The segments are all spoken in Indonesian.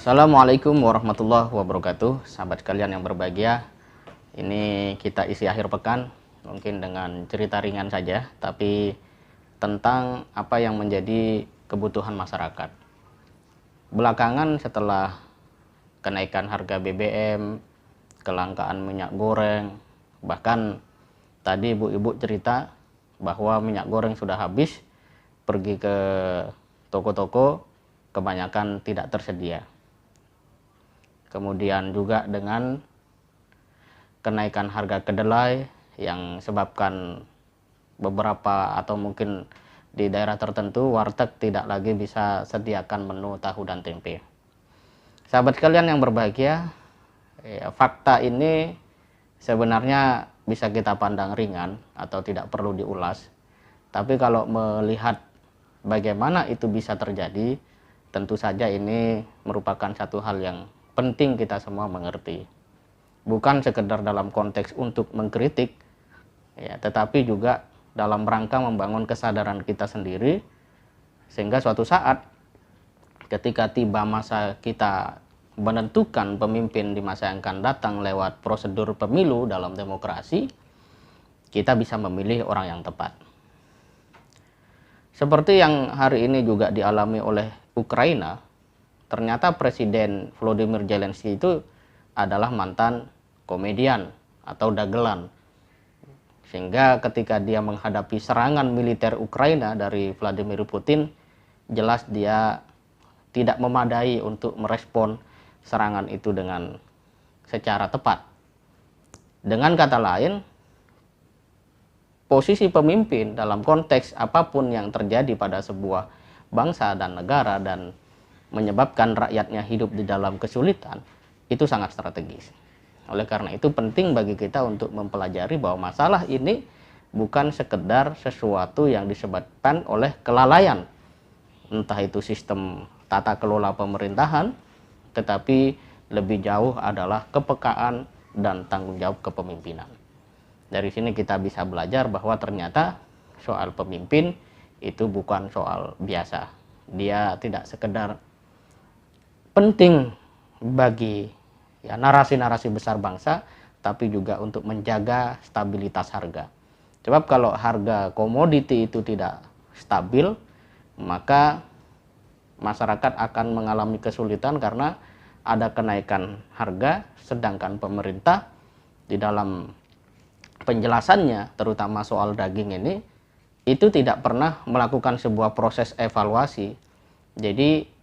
Assalamualaikum warahmatullahi wabarakatuh. Sahabat sekalian yang berbahagia, ini kita isi akhir pekan mungkin dengan cerita ringan saja, tapi tentang apa yang menjadi kebutuhan masyarakat. Belakangan setelah kenaikan harga BBM, kelangkaan minyak goreng, bahkan tadi ibu-ibu cerita bahwa minyak goreng sudah habis, pergi ke toko-toko kebanyakan tidak tersedia. Kemudian juga dengan kenaikan harga kedelai yang sebabkan beberapa atau mungkin di daerah tertentu warteg tidak lagi bisa sediakan menu tahu dan tempe. Sahabat sekalian yang berbahagia, fakta ini sebenarnya bisa kita pandang ringan atau tidak perlu diulas. Tapi kalau melihat bagaimana itu bisa terjadi, tentu saja ini merupakan satu hal yang penting kita semua mengerti. Bukan sekedar dalam konteks untuk mengkritik, ya, tetapi juga dalam rangka membangun kesadaran kita sendiri, sehingga suatu saat ketika tiba masa kita menentukan pemimpin di masa yang akan datang lewat prosedur pemilu dalam demokrasi, kita bisa memilih orang yang tepat. Seperti yang hari ini juga dialami oleh Ukraina, ternyata Presiden Volodymyr Zelensky itu adalah mantan komedian atau dagelan. Sehingga ketika dia menghadapi serangan militer Ukraina dari Vladimir Putin, jelas dia tidak memadai untuk merespon serangan itu dengan secara tepat. Dengan kata lain, posisi pemimpin dalam konteks apapun yang terjadi pada sebuah bangsa dan negara dan menyebabkan rakyatnya hidup di dalam kesulitan, itu sangat strategis. Oleh karena itu penting bagi kita untuk mempelajari bahwa masalah ini bukan sekedar sesuatu yang disebabkan oleh kelalaian, entah itu sistem tata kelola pemerintahan, tetapi lebih jauh adalah kepekaan dan tanggung jawab kepemimpinan. Dari sini kita bisa belajar bahwa ternyata soal pemimpin itu bukan soal biasa. Dia tidak sekedar penting bagi narasi-narasi besar bangsa, tapi juga untuk menjaga stabilitas harga. Sebab kalau harga komoditi itu tidak stabil, maka masyarakat akan mengalami kesulitan karena ada kenaikan harga, sedangkan pemerintah di dalam penjelasannya, terutama soal daging ini, itu tidak pernah melakukan sebuah proses evaluasi. Jadi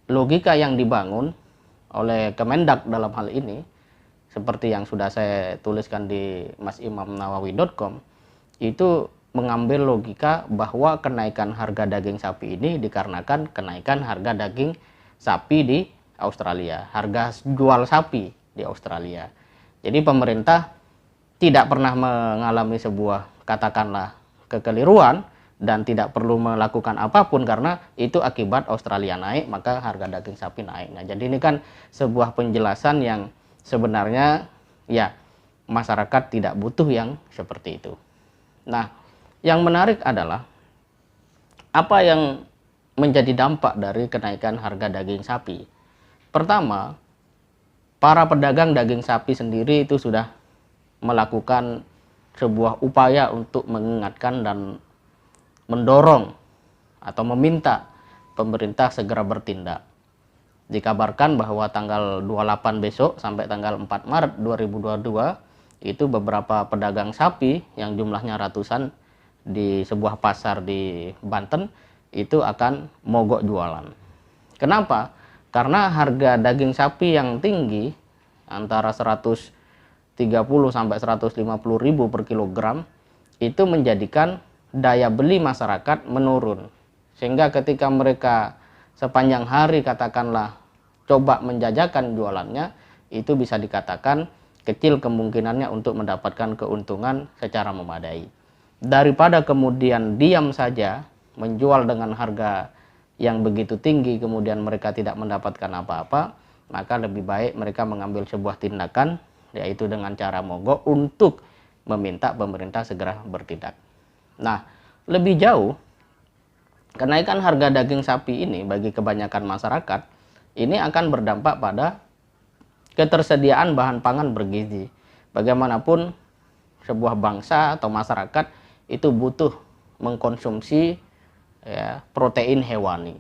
logika yang dibangun oleh Kemendak dalam hal ini, seperti yang sudah saya tuliskan di masimamnawawi.com, itu mengambil logika bahwa kenaikan harga daging sapi ini dikarenakan kenaikan harga daging sapi di Australia, harga jual sapi di Australia. Jadi pemerintah tidak pernah mengalami sebuah katakanlah kekeliruan dan tidak perlu melakukan apapun karena itu akibat Australia naik maka harga daging sapi naik. Nah, jadi ini kan sebuah penjelasan yang sebenarnya ya masyarakat tidak butuh yang seperti itu. Nah, yang menarik adalah apa yang menjadi dampak dari kenaikan harga daging sapi. Pertama, para pedagang daging sapi sendiri itu sudah melakukan sebuah upaya untuk mengingatkan dan mendorong atau meminta pemerintah segera bertindak. Dikabarkan bahwa tanggal 28 besok sampai tanggal 4 Maret 2022 itu beberapa pedagang sapi yang jumlahnya ratusan di sebuah pasar di Banten itu akan mogok jualan. Kenapa? Karena harga daging sapi yang tinggi antara 130 sampai 150 ribu per kilogram itu menjadikan daya beli masyarakat menurun, sehingga ketika mereka sepanjang hari katakanlah coba menjajakan jualannya, itu bisa dikatakan kecil kemungkinannya untuk mendapatkan keuntungan secara memadai. Daripada kemudian diam saja menjual dengan harga yang begitu tinggi kemudian mereka tidak mendapatkan apa-apa, maka lebih baik mereka mengambil sebuah tindakan, yaitu dengan cara mogok untuk meminta pemerintah segera bertindak. Nah, lebih jauh, kenaikan harga daging sapi ini bagi kebanyakan masyarakat ini akan berdampak pada ketersediaan bahan pangan bergizi. Bagaimanapun sebuah bangsa atau masyarakat itu butuh mengkonsumsi protein hewani.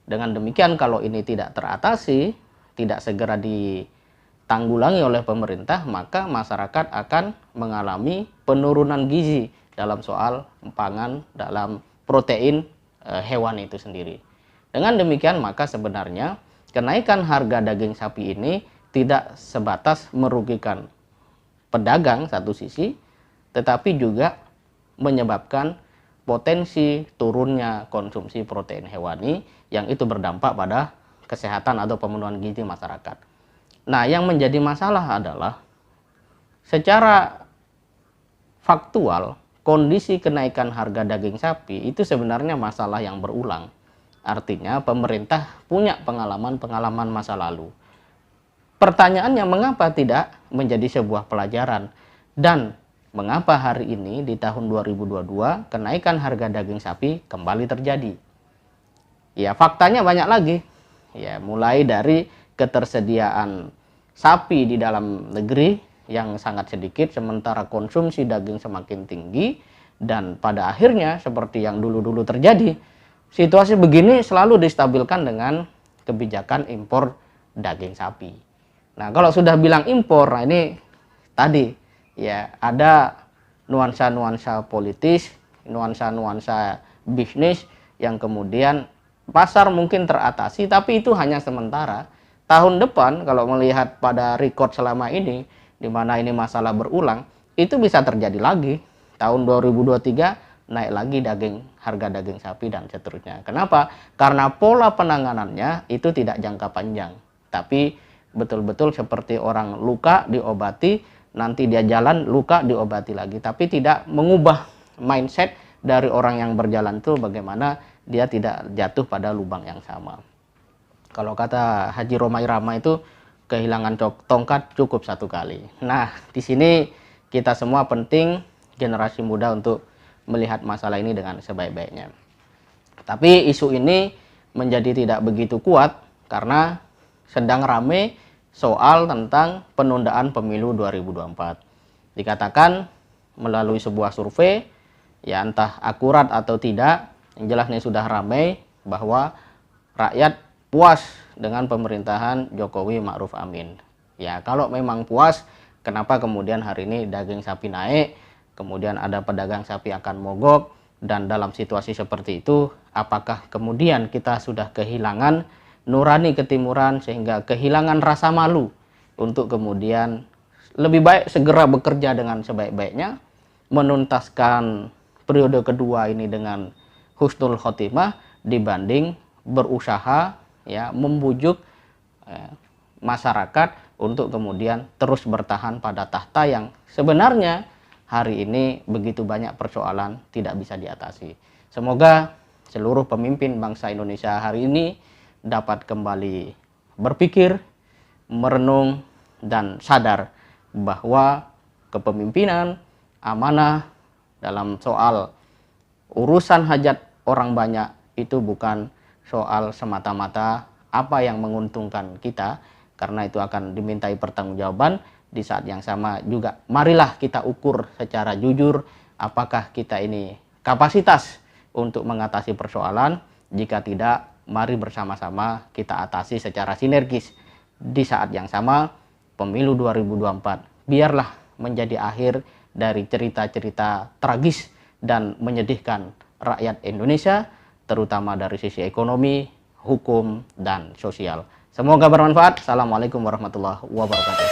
Dengan demikian kalau ini tidak teratasi, tidak segera ditanggulangi oleh pemerintah, maka masyarakat akan mengalami penurunan gizi dalam soal pangan, dalam protein hewan itu sendiri. Dengan demikian maka sebenarnya kenaikan harga daging sapi ini tidak sebatas merugikan pedagang satu sisi, tetapi juga menyebabkan potensi turunnya konsumsi protein hewani yang itu berdampak pada kesehatan atau pemenuhan gizi masyarakat. Nah, yang menjadi masalah adalah secara faktual kondisi kenaikan harga daging sapi itu sebenarnya masalah yang berulang. Artinya pemerintah punya pengalaman-pengalaman masa lalu. Pertanyaannya, mengapa tidak menjadi sebuah pelajaran? Dan mengapa hari ini di tahun 2022 kenaikan harga daging sapi kembali terjadi? Ya, faktanya banyak lagi. Ya, mulai dari ketersediaan sapi di dalam negeri yang sangat sedikit sementara konsumsi daging semakin tinggi, dan pada akhirnya seperti yang dulu-dulu terjadi, situasi begini selalu distabilkan dengan kebijakan impor daging sapi. Nah, kalau sudah bilang impor, nah ini tadi ya ada nuansa-nuansa politis, nuansa-nuansa bisnis yang kemudian pasar mungkin teratasi, tapi itu hanya sementara. Tahun depan kalau melihat pada record selama ini, di mana ini masalah berulang, itu bisa terjadi lagi. Tahun 2023 naik lagi harga daging sapi dan seterusnya. Kenapa? Karena pola penanganannya itu tidak jangka panjang, tapi betul-betul seperti orang luka diobati, nanti dia jalan luka diobati lagi, tapi tidak mengubah mindset dari orang yang berjalan itu bagaimana dia tidak jatuh pada lubang yang sama. Kalau kata Haji Romai Rama itu kehilangan tongkat cukup satu kali. Nah, di sini kita semua penting generasi muda untuk melihat masalah ini dengan sebaik-baiknya. Tapi isu ini menjadi tidak begitu kuat karena sedang ramai soal tentang penundaan pemilu 2024. Dikatakan melalui sebuah survei, ya entah akurat atau tidak, yang jelas ini sudah ramai bahwa rakyat puas dengan pemerintahan Jokowi Ma'ruf Amin. Ya, kalau memang puas, kenapa kemudian hari ini daging sapi naik, kemudian ada pedagang sapi akan mogok, dan dalam situasi seperti itu, apakah kemudian kita sudah kehilangan nurani ketimuran sehingga kehilangan rasa malu untuk kemudian lebih baik segera bekerja dengan sebaik-baiknya, menuntaskan periode kedua ini dengan husnul khotimah dibanding berusaha ya membujuk masyarakat untuk kemudian terus bertahan pada tahta yang sebenarnya hari ini begitu banyak persoalan tidak bisa diatasi. Semoga seluruh pemimpin bangsa Indonesia hari ini dapat kembali berpikir, merenung, dan sadar bahwa kepemimpinan, amanah dalam soal urusan hajat orang banyak itu bukan soal semata-mata apa yang menguntungkan kita, karena itu akan dimintai pertanggungjawaban. Di saat yang sama juga marilah kita ukur secara jujur apakah kita ini kapasitas untuk mengatasi persoalan. Jika tidak, mari bersama-sama kita atasi secara sinergis. Di saat yang sama, pemilu 2024 biarlah menjadi akhir dari cerita-cerita tragis dan menyedihkan rakyat Indonesia, terutama dari sisi ekonomi, hukum, dan sosial. Semoga bermanfaat. Assalamualaikum warahmatullahi wabarakatuh.